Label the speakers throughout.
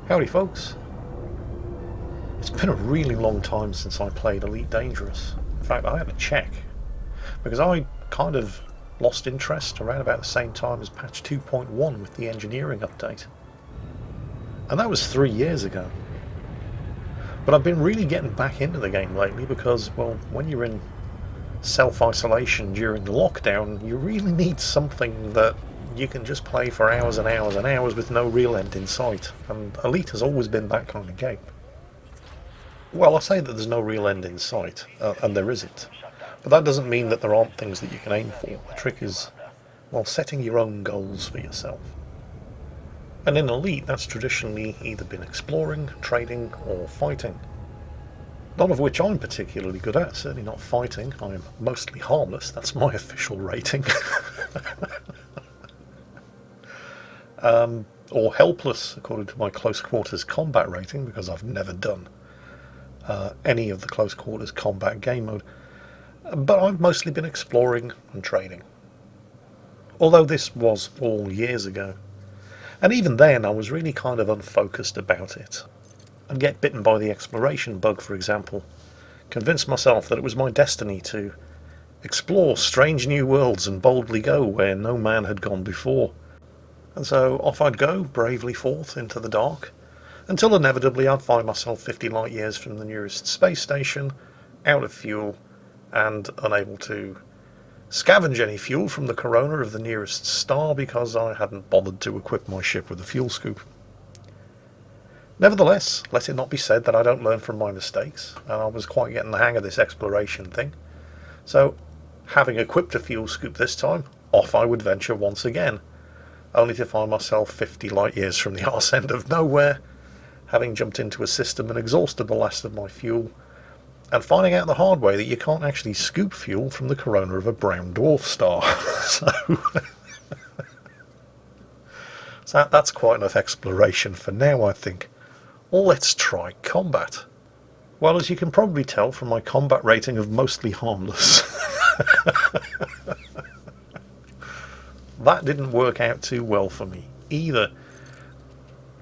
Speaker 1: Howdy folks. It's been a really long time since I played Elite Dangerous. In fact, I had to check, because I kind of lost interest around about the same time as patch 2.1 with the engineering update. And that was 3 years ago. But I've been really getting back into the game lately because, well, when you're in self-isolation during the lockdown, you really need something that you can just play for hours and hours and hours with no real end in sight. And Elite has always been that kind of game. Well, I say that there's no real end in sight, and there isn't. But that doesn't mean that there aren't things that you can aim for. The trick is, well, setting your own goals for yourself. And in Elite, that's traditionally either been exploring, trading, or fighting. None of which I'm particularly good at, certainly not fighting. I'm mostly harmless, that's my official rating. Or helpless, according to my close quarters combat rating, because I've never done any of the close quarters combat game mode. But I've mostly been exploring and trading. Although this was all years ago. And even then I was really kind of unfocused about it. I'd get bitten by the exploration bug, for example. Convinced myself that it was my destiny to explore strange new worlds and boldly go where no man had gone before. And so off I'd go, bravely forth into the dark, until inevitably I'd find myself 50 light years from the nearest space station, out of fuel, and unable to scavenge any fuel from the corona of the nearest star because I hadn't bothered to equip my ship with a fuel scoop. Nevertheless, let it not be said that I don't learn from my mistakes, and I was quite getting the hang of this exploration thing. So, having equipped a fuel scoop this time, off I would venture once again, only to find myself 50 light years from the arse end of nowhere, having jumped into a system and exhausted the last of my fuel, and finding out the hard way that you can't actually scoop fuel from the corona of a brown dwarf star. So that's quite enough exploration for now, I think. Let's try combat. Well, as you can probably tell from my combat rating of mostly harmless, that didn't work out too well for me either.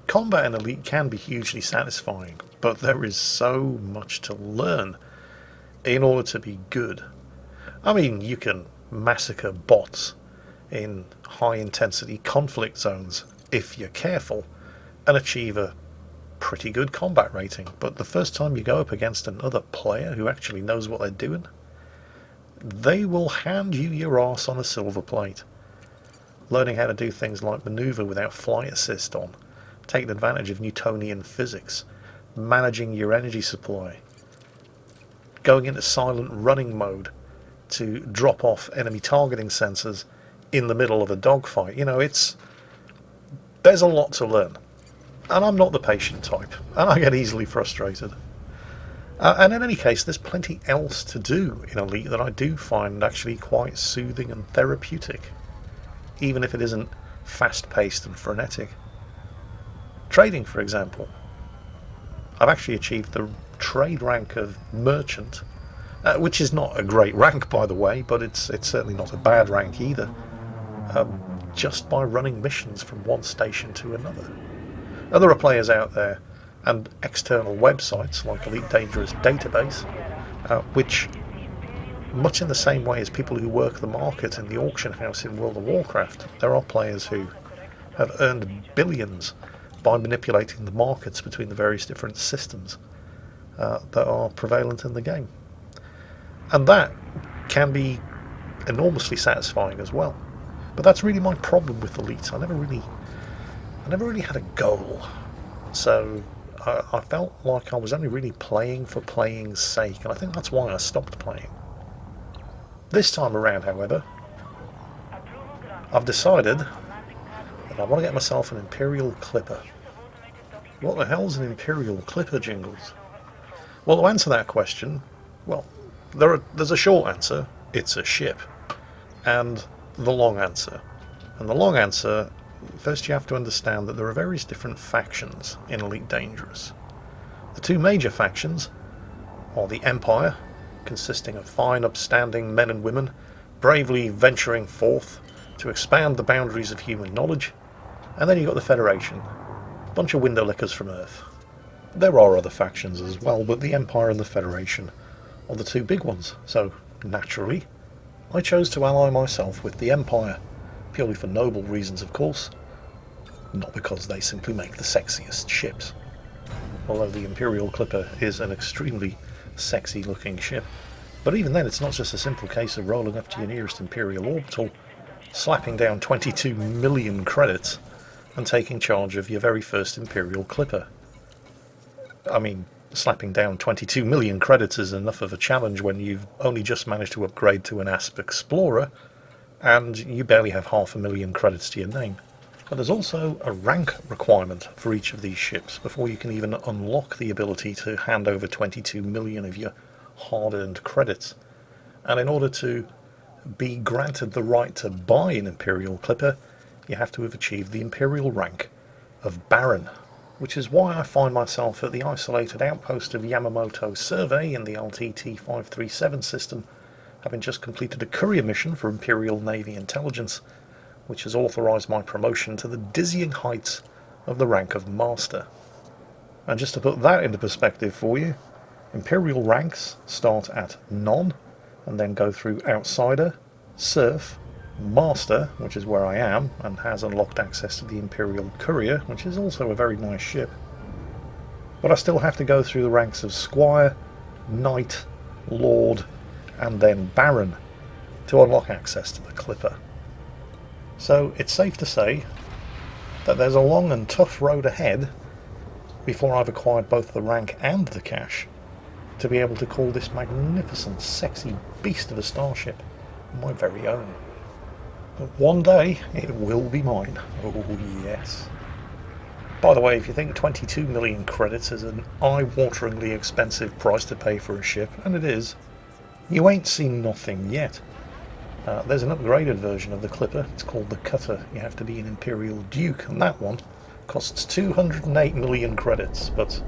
Speaker 1: Combat in Elite can be hugely satisfying, but there is so much to learn in order to be good. I mean, you can massacre bots in high-intensity conflict zones if you're careful and achieve a pretty good combat rating, but the first time you go up against another player who actually knows what they're doing, they will hand you your arse on a silver plate. Learning how to do things like maneuver without flight assist on, taking advantage of Newtonian physics, managing your energy supply, going into silent running mode to drop off enemy targeting sensors in the middle of a dogfight. You know, there's a lot to learn. And I'm not the patient type, and I get easily frustrated. And in any case, there's plenty else to do in Elite that I do find actually quite soothing and therapeutic, even if it isn't fast-paced and frenetic. Trading, for example. I've actually achieved the trade rank of merchant, which is not a great rank, by the way, but it's certainly not a bad rank either, just by running missions from one station to another. Now, there are players out there and external websites like Elite Dangerous Database, which, much in the same way as people who work the market in the auction house in World of Warcraft, there are players who have earned billions by manipulating the markets between the various different systems that are prevalent in the game. And that can be enormously satisfying as well. But that's really my problem with Elite. I never really had a goal. So I felt like I was only really playing for playing's sake, and I think that's why I stopped playing. This time around, however, I've decided that I want to get myself an Imperial Clipper. What the hell's an Imperial Clipper, Jingles? Well, to answer that question, well, there's a short answer, it's a ship, and the long answer. And the long answer, first you have to understand that there are various different factions in Elite Dangerous. The two major factions are the Empire, consisting of fine upstanding men and women, bravely venturing forth to expand the boundaries of human knowledge, and then you've got the Federation, Bunch of window lickers from Earth. There are other factions as well, but the Empire and the Federation are the two big ones, so naturally I chose to ally myself with the Empire, purely for noble reasons of course, not because they simply make the sexiest ships. Although the Imperial Clipper is an extremely sexy looking ship, but even then it's not just a simple case of rolling up to your nearest Imperial orbital, slapping down 22 million credits and taking charge of your very first Imperial Clipper. I mean, slapping down 22 million credits is enough of a challenge when you've only just managed to upgrade to an Asp Explorer and you barely have 500,000 credits to your name. But there's also a rank requirement for each of these ships before you can even unlock the ability to hand over 22 million of your hard-earned credits. And in order to be granted the right to buy an Imperial Clipper, you have to have achieved the Imperial Rank of Baron, which is why I find myself at the isolated outpost of Yamamoto Survey in the LTT 537 system, having just completed a courier mission for Imperial Navy Intelligence, which has authorised my promotion to the dizzying heights of the rank of Master. And just to put that into perspective for you, Imperial ranks start at None, and then go through Outsider, Serf, Master, which is where I am, and has unlocked access to the Imperial Courier, which is also a very nice ship. But I still have to go through the ranks of Squire, Knight, Lord, and then Baron to unlock access to the Clipper. So it's safe to say that there's a long and tough road ahead before I've acquired both the rank and the cash to be able to call this magnificent, sexy beast of a starship my very own. But one day it will be mine. Oh yes. By the way, if you think 22 million credits is an eye-wateringly expensive price to pay for a ship, and it is, you ain't seen nothing yet. There's an upgraded version of the Clipper. It's called the Cutter. You have to be an Imperial Duke, and that one costs 208 million credits, but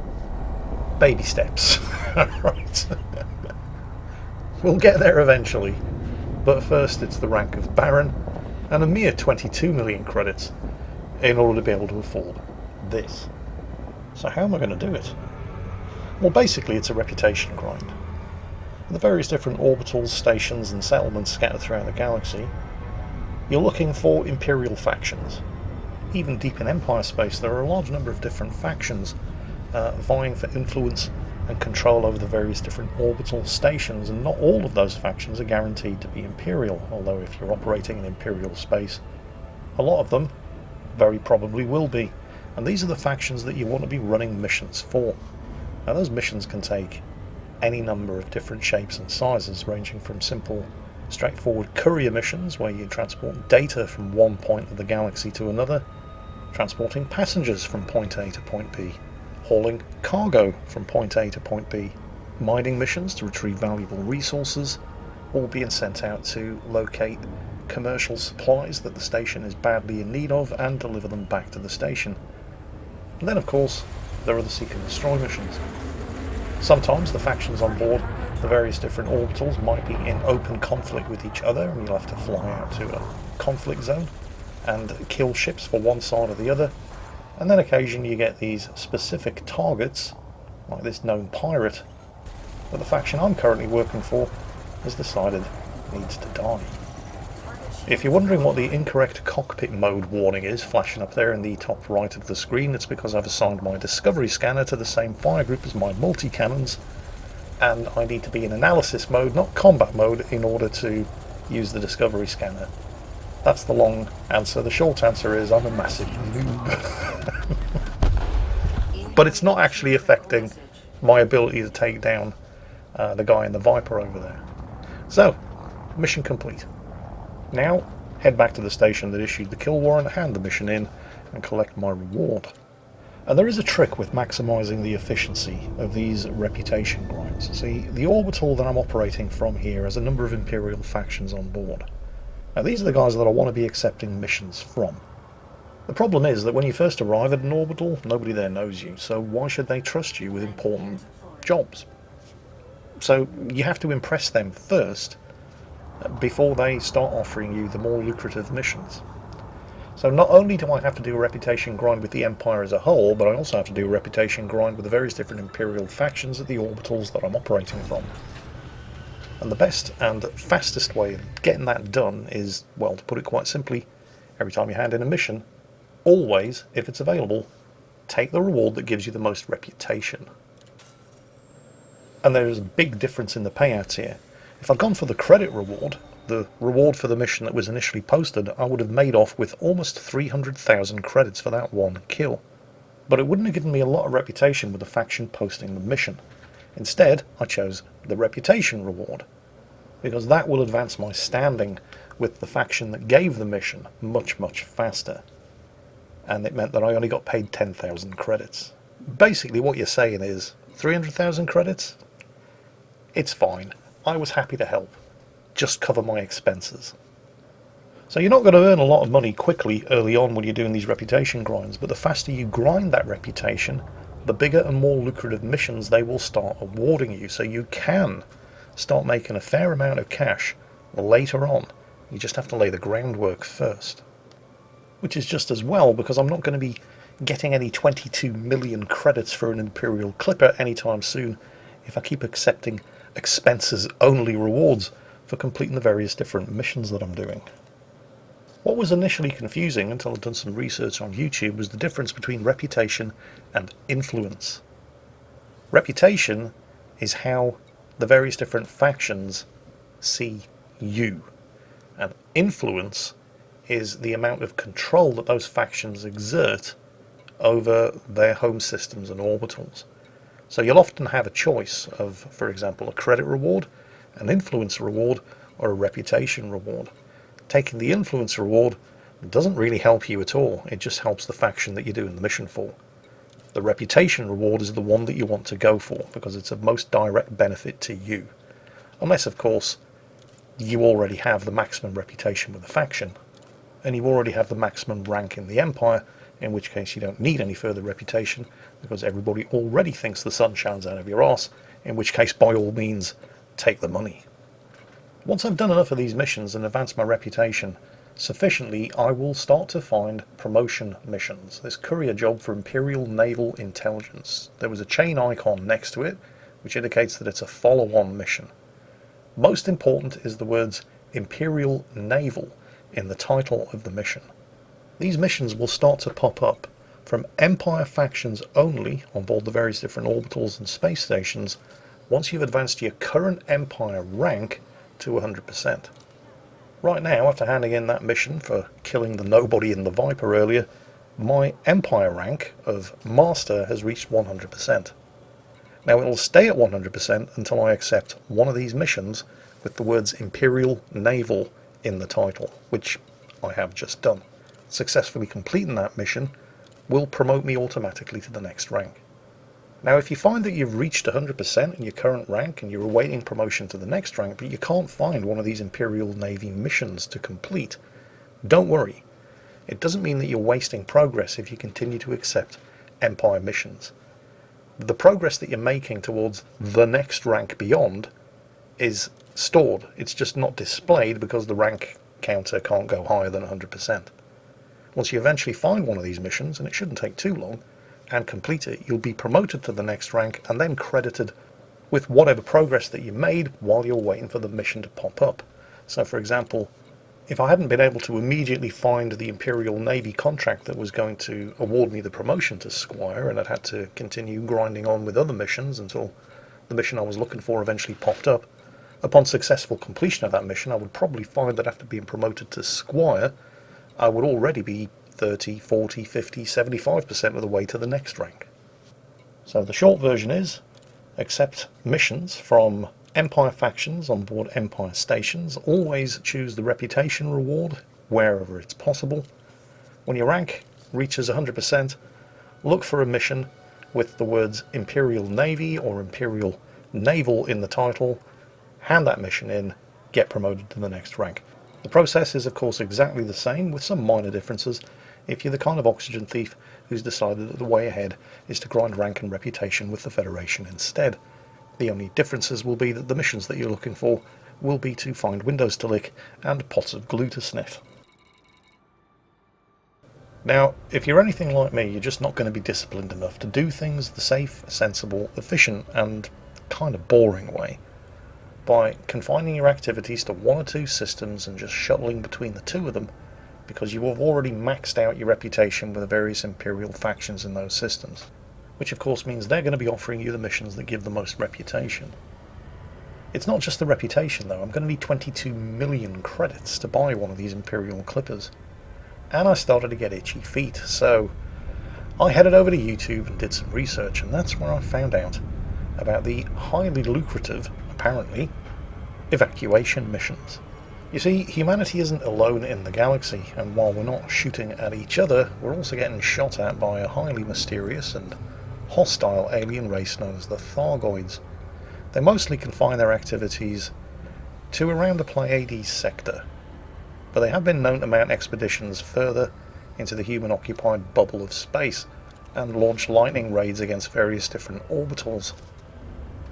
Speaker 1: baby steps. Right. We'll get there eventually, but first it's the rank of Baron, and a mere 22 million credits in order to be able to afford this. So how am I going to do it? Well, basically it's a reputation grind. The various different orbitals, stations and settlements scattered throughout the galaxy, you're looking for Imperial Factions. Even deep in Empire space there are a large number of different factions vying for influence and control over the various different orbital stations, and not all of those factions are guaranteed to be Imperial, although if you're operating in Imperial space, a lot of them very probably will be. And these are the factions that you want to be running missions for. Now those missions can take any number of different shapes and sizes, ranging from simple, straightforward courier missions where you transport data from one point of the galaxy to another, transporting passengers from point A to point B, hauling cargo from point A to point B, mining missions to retrieve valuable resources, all being sent out to locate commercial supplies that the station is badly in need of and deliver them back to the station. And then of course there are the seek and destroy missions. Sometimes the factions on board the various different orbitals might be in open conflict with each other, and you'll have to fly out to a conflict zone and kill ships for one side or the other. And then occasionally you get these specific targets, like this known pirate, that the faction I'm currently working for has decided needs to die. If you're wondering what the incorrect cockpit mode warning is flashing up there in the top right of the screen, it's because I've assigned my discovery scanner to the same fire group as my multi-cannons, and I need to be in analysis mode, not combat mode, in order to use the discovery scanner. That's the long answer. The short answer is I'm a massive noob. But it's not actually affecting my ability to take down the guy in the Viper over there. So, mission complete. Now, head back to the station that issued the kill warrant, hand the mission in, and collect my reward. And there is a trick with maximising the efficiency of these reputation grinds. See, the orbital that I'm operating from here has a number of Imperial factions on board. Now these are the guys that I want to be accepting missions from. The problem is that when you first arrive at an orbital, nobody there knows you, so why should they trust you with important jobs? So you have to impress them first, before they start offering you the more lucrative missions. So not only do I have to do a reputation grind with the Empire as a whole, but I also have to do a reputation grind with the various different Imperial factions at the orbitals that I'm operating from. And the best and fastest way of getting that done is, well, to put it quite simply, every time you hand in a mission, always, if it's available, take the reward that gives you the most reputation. And there's a big difference in the payouts here. If I'd gone for the credit reward, the reward for the mission that was initially posted, I would have made off with almost 300,000 credits for that one kill. But it wouldn't have given me a lot of reputation with the faction posting the mission. Instead, I chose the reputation reward, because that will advance my standing with the faction that gave the mission much, much faster. And it meant that I only got paid 10,000 credits. Basically what you're saying is, 300,000 credits? It's fine. I was happy to help. Just cover my expenses. So you're not going to earn a lot of money quickly early on when you're doing these reputation grinds, but the faster you grind that reputation, the bigger and more lucrative missions they will start awarding you. So you can start making a fair amount of cash later on. You just have to lay the groundwork first. Which is just as well, because I'm not going to be getting any 22 million credits for an Imperial Clipper anytime soon if I keep accepting expenses only rewards for completing the various different missions that I'm doing. What was initially confusing until I'd done some research on YouTube was the difference between reputation and influence. Reputation is how the various different factions see you, and influence is the amount of control that those factions exert over their home systems and orbitals. So you'll often have a choice of, for example, a credit reward, an influence reward, or a reputation reward. Taking the influence reward doesn't really help you at all. It just helps the faction that you're doing the mission for. The reputation reward is the one that you want to go for because it's of most direct benefit to you. Unless, of course, you already have the maximum reputation with the faction, and you already have the maximum rank in the Empire, in which case you don't need any further reputation because everybody already thinks the sun shines out of your arse, in which case by all means take the money. Once I've done enough of these missions and advanced my reputation sufficiently, I will start to find promotion missions. This courier job for Imperial Naval Intelligence. There was a chain icon next to it which indicates that it's a follow-on mission. Most important is the words Imperial Naval in the title of the mission. These missions will start to pop up from Empire factions only on board the various different orbitals and space stations once you've advanced your current Empire rank to 100%. Right now, after handing in that mission for killing the nobody in the Viper earlier, my Empire rank of Master has reached 100%. Now it will stay at 100% until I accept one of these missions with the words Imperial Naval in the title, which I have just done. Successfully completing that mission will promote me automatically to the next rank. Now if you find that you've reached 100% in your current rank and you're awaiting promotion to the next rank, but you can't find one of these Imperial Navy missions to complete, don't worry. It doesn't mean that you're wasting progress if you continue to accept Empire missions. The progress that you're making towards the next rank beyond is stored. It's just not displayed because the rank counter can't go higher than 100%. Once you eventually find one of these missions, and it shouldn't take too long, and complete it, you'll be promoted to the next rank and then credited with whatever progress that you made while you're waiting for the mission to pop up. So for example, if I hadn't been able to immediately find the Imperial Navy contract that was going to award me the promotion to Squire, and I'd had to continue grinding on with other missions until the mission I was looking for eventually popped up, upon successful completion of that mission I would probably find that after being promoted to Squire I would already be 30, 40, 50, 75% of the way to the next rank. So the short version is, accept missions from Empire factions on board Empire stations, always choose the reputation reward wherever it's possible. When your rank reaches 100%, look for a mission with the words Imperial Navy or Imperial Naval in the title, hand that mission in, get promoted to the next rank. The process is of course exactly the same with some minor differences if you're the kind of oxygen thief who's decided that the way ahead is to grind rank and reputation with the Federation instead. The only differences will be that the missions that you're looking for will be to find windows to lick and pots of glue to sniff. Now, if you're anything like me, you're just not going to be disciplined enough to do things the safe, sensible, efficient, and kind of boring way, by confining your activities to one or two systems and just shuttling between the two of them, because you have already maxed out your reputation with the various Imperial factions in those systems, which of course means they're going to be offering you the missions that give the most reputation. It's not just the reputation though. I'm going to need 22 million credits to buy one of these Imperial Clippers, and I started to get itchy feet, so I headed over to YouTube and did some research, and that's where I found out about the highly lucrative, apparently, evacuation missions. You see, humanity isn't alone in the galaxy, and while we're not shooting at each other, we're also getting shot at by a highly mysterious and hostile alien race known as the Thargoids. They mostly confine their activities to around the Pleiades sector, but they have been known to mount expeditions further into the human-occupied bubble of space and launch lightning raids against various different orbitals.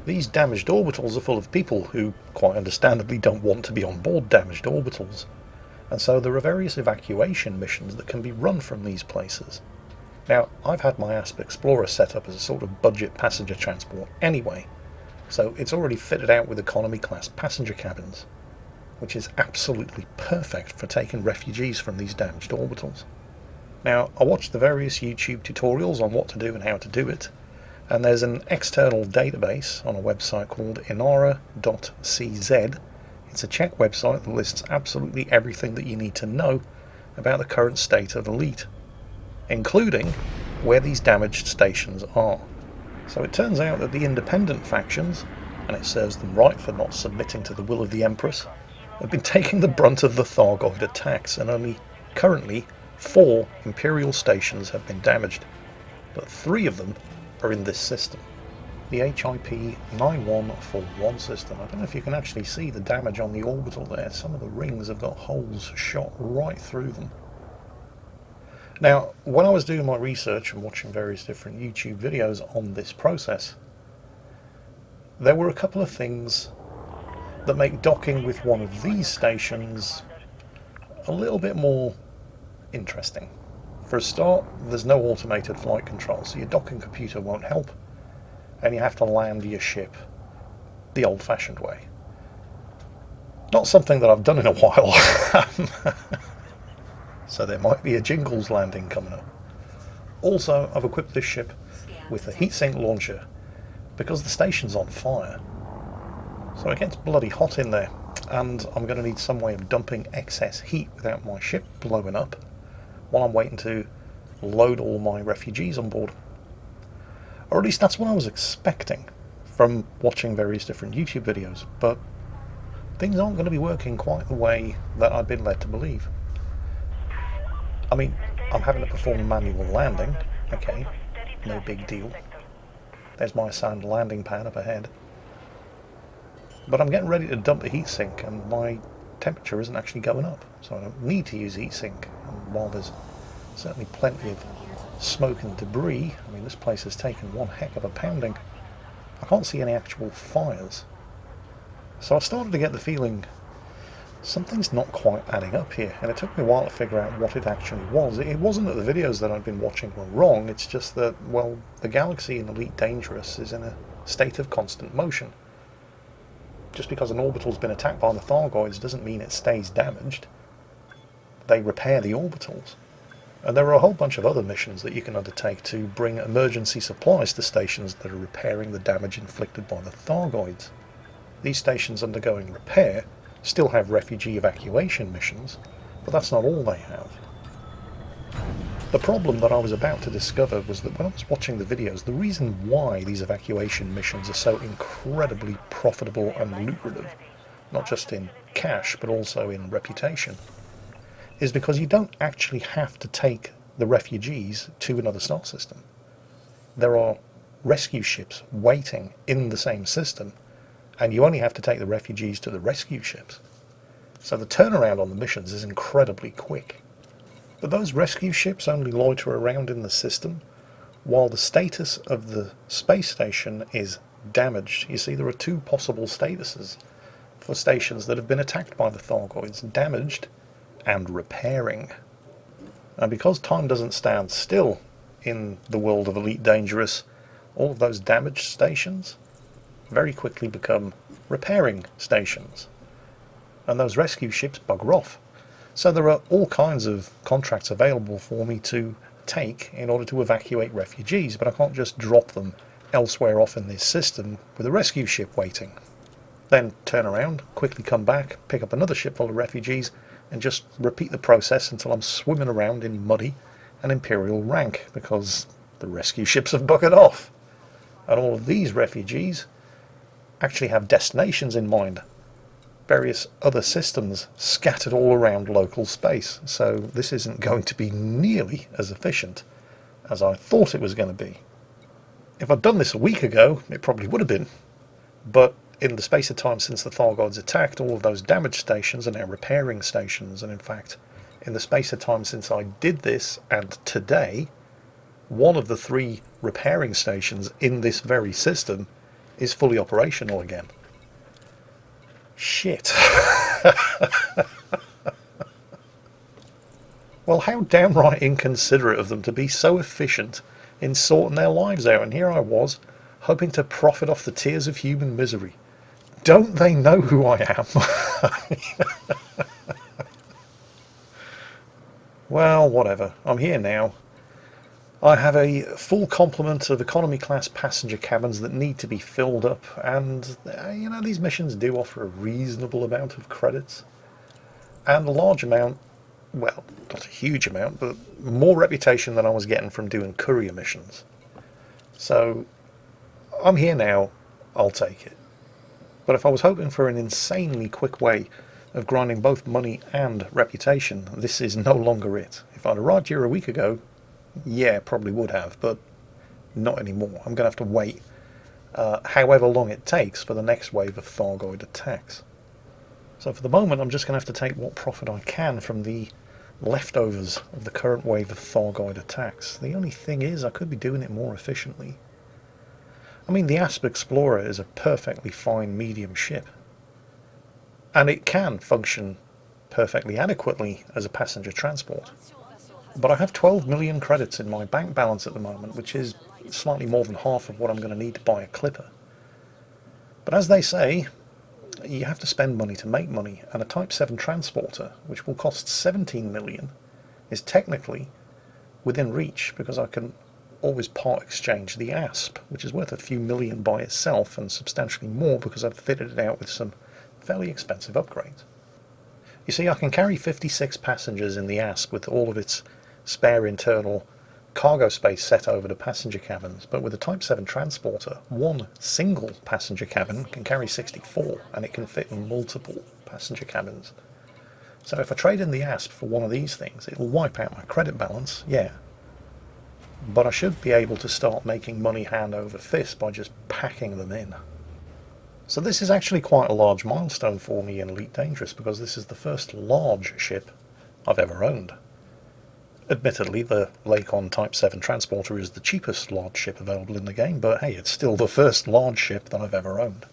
Speaker 1: These damaged orbitals are full of people who, quite understandably, don't want to be on board damaged orbitals, and so there are various evacuation missions that can be run from these places. Now, I've had my Asp Explorer set up as a sort of budget passenger transport anyway, so it's already fitted out with economy class passenger cabins, which is absolutely perfect for taking refugees from these damaged orbitals. Now, I watched the various YouTube tutorials on what to do and how to do it, and there's an external database on a website called inara.cz. It's a Czech website that lists absolutely everything that you need to know about the current state of Elite, including where these damaged stations are. So it turns out that the independent factions, and it serves them right for not submitting to the will of the Empress, have been taking the brunt of the Thargoid attacks, and only currently 4 Imperial stations have been damaged, but 3 of them are in this system. The HIP 9141 system. I don't know if you can actually see the damage on the orbital there. Some of the rings have got holes shot right through them. Now, when I was doing my research and watching various different YouTube videos on this process, there were a couple of things that make docking with one of these stations a little bit more interesting. For a start, there's no automated flight control, so your docking computer won't help, and you have to land your ship the old-fashioned way. Not something that I've done in a while. So there might be a Jingles landing coming up. Also, I've equipped this ship with a heatsink launcher because the station's on fire. So it gets bloody hot in there, and I'm going to need some way of dumping excess heat without my ship blowing up while I'm waiting to load all my refugees on board. Or at least that's what I was expecting from watching various different YouTube videos, but things aren't going to be working quite the way that I've been led to believe. I mean, I'm having to perform a manual landing. Okay, no big deal. There's my assigned landing pad up ahead. But I'm getting ready to dump the heatsink, and my temperature isn't actually going up, so I don't need to use heatsink. And while there's certainly plenty of smoke and debris, I mean, this place has taken one heck of a pounding, I can't see any actual fires. So I started to get the feeling something's not quite adding up here, and it took me a while to figure out what it actually was. It wasn't that the videos that I'd been watching were wrong, it's just that, well, the galaxy in Elite Dangerous is in a state of constant motion. Just because an orbital's been attacked by the Thargoids doesn't mean it stays damaged. They repair the orbitals. And there are a whole bunch of other missions that you can undertake to bring emergency supplies to stations that are repairing the damage inflicted by the Thargoids. These stations undergoing repair still have refugee evacuation missions, but that's not all they have. The problem that I was about to discover was that when I was watching the videos, the reason why these evacuation missions are so incredibly profitable and lucrative, not just in cash but also in reputation, is because you don't actually have to take the refugees to another star system. There are rescue ships waiting in the same system, and you only have to take the refugees to the rescue ships. So the turnaround on the missions is incredibly quick. But those rescue ships only loiter around in the system while the status of the space station is damaged. You see, there are 2 possible statuses for stations that have been attacked by the Thargoids: damaged and repairing. And because time doesn't stand still in the world of Elite Dangerous, all of those damage stations very quickly become repairing stations. And those rescue ships bugger off. So there are all kinds of contracts available for me to take in order to evacuate refugees, but I can't just drop them elsewhere off in this system with a rescue ship waiting. Then turn around, quickly come back, pick up another ship full of refugees, and just repeat the process until I'm swimming around in muddy and Imperial Rank, because the rescue ships have buggered off. And all of these refugees actually have destinations in mind. Various other systems scattered all around local space, so this isn't going to be nearly as efficient as I thought it was going to be. If I'd done this a week ago, it probably would have been, but in the space of time since the Thargoids attacked, all of those damage stations are now repairing stations, and in fact, in the space of time since I did this and today, one of the 3 repairing stations in this very system is fully operational again. Shit. Well, how downright inconsiderate of them to be so efficient in sorting their lives out, and here I was, hoping to profit off the tears of human misery. Don't they know who I am? Well, whatever. I'm here now. I have a full complement of economy class passenger cabins that need to be filled up, and these missions do offer a reasonable amount of credits and a large amount, well, not a huge amount, but more reputation than I was getting from doing courier missions. So I'm here now, I'll take it. But if I was hoping for an insanely quick way of grinding both money and reputation, this is no longer it. If I'd arrived here a week ago, yeah, probably would have, but not anymore. I'm going to have to wait however long it takes for the next wave of Thargoid attacks. So for the moment, I'm just going to have to take what profit I can from the leftovers of the current wave of Thargoid attacks. The only thing is, I could be doing it more efficiently. I mean, the Asp Explorer is a perfectly fine medium ship, and it can function perfectly adequately as a passenger transport. But I have 12 million credits in my bank balance at the moment, which is slightly more than half of what I'm going to need to buy a Clipper. But as they say, you have to spend money to make money, and a Type 7 transporter, which will cost 17 million, is technically within reach, because I can always part exchange the Asp, which is worth a few million by itself, and substantially more because I've fitted it out with some fairly expensive upgrades. You see, I can carry 56 passengers in the Asp with all of its spare internal cargo space set over to passenger cabins, but with a Type 7 transporter, one single passenger cabin can carry 64, and it can fit in multiple passenger cabins. So if I trade in the Asp for one of these things, it'll wipe out my credit balance, yeah, but I should be able to start making money hand over fist by just packing them in. So this is actually quite a large milestone for me in Elite Dangerous, because this is the first large ship I've ever owned. Admittedly, the Lakon Type 7 transporter is the cheapest large ship available in the game, but hey, it's still the first large ship that I've ever owned.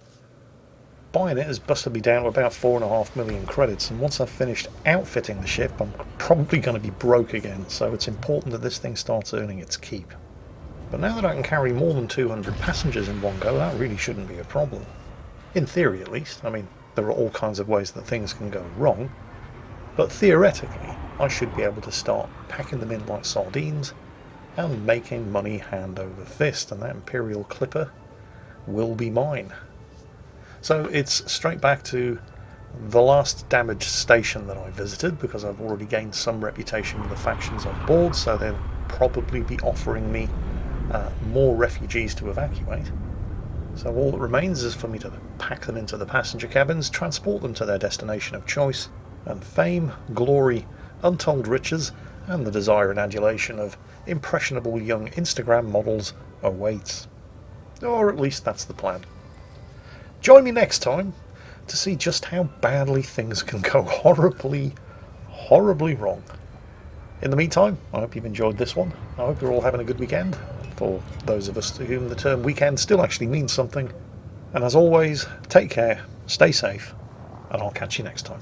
Speaker 1: Buying it has busted me down to about 4.5 million credits, and once I've finished outfitting the ship, I'm probably going to be broke again, so it's important that this thing starts earning its keep. But now that I can carry more than 200 passengers in one go, that really shouldn't be a problem. In theory, at least. I mean, there are all kinds of ways that things can go wrong, but theoretically, I should be able to start packing them in like sardines and making money hand over fist, and that Imperial Clipper will be mine. So it's straight back to the last damaged station that I visited, because I've already gained some reputation with the factions on board, so they'll probably be offering me more refugees to evacuate. So all that remains is for me to pack them into the passenger cabins, transport them to their destination of choice, and fame, glory, untold riches, and the desire and adulation of impressionable young Instagram models awaits. Or at least that's the plan. Join me next time to see just how badly things can go horribly, horribly wrong. In the meantime, I hope you've enjoyed this one. I hope you're all having a good weekend, for those of us to whom the term weekend still actually means something. And as always, take care, stay safe, and I'll catch you next time.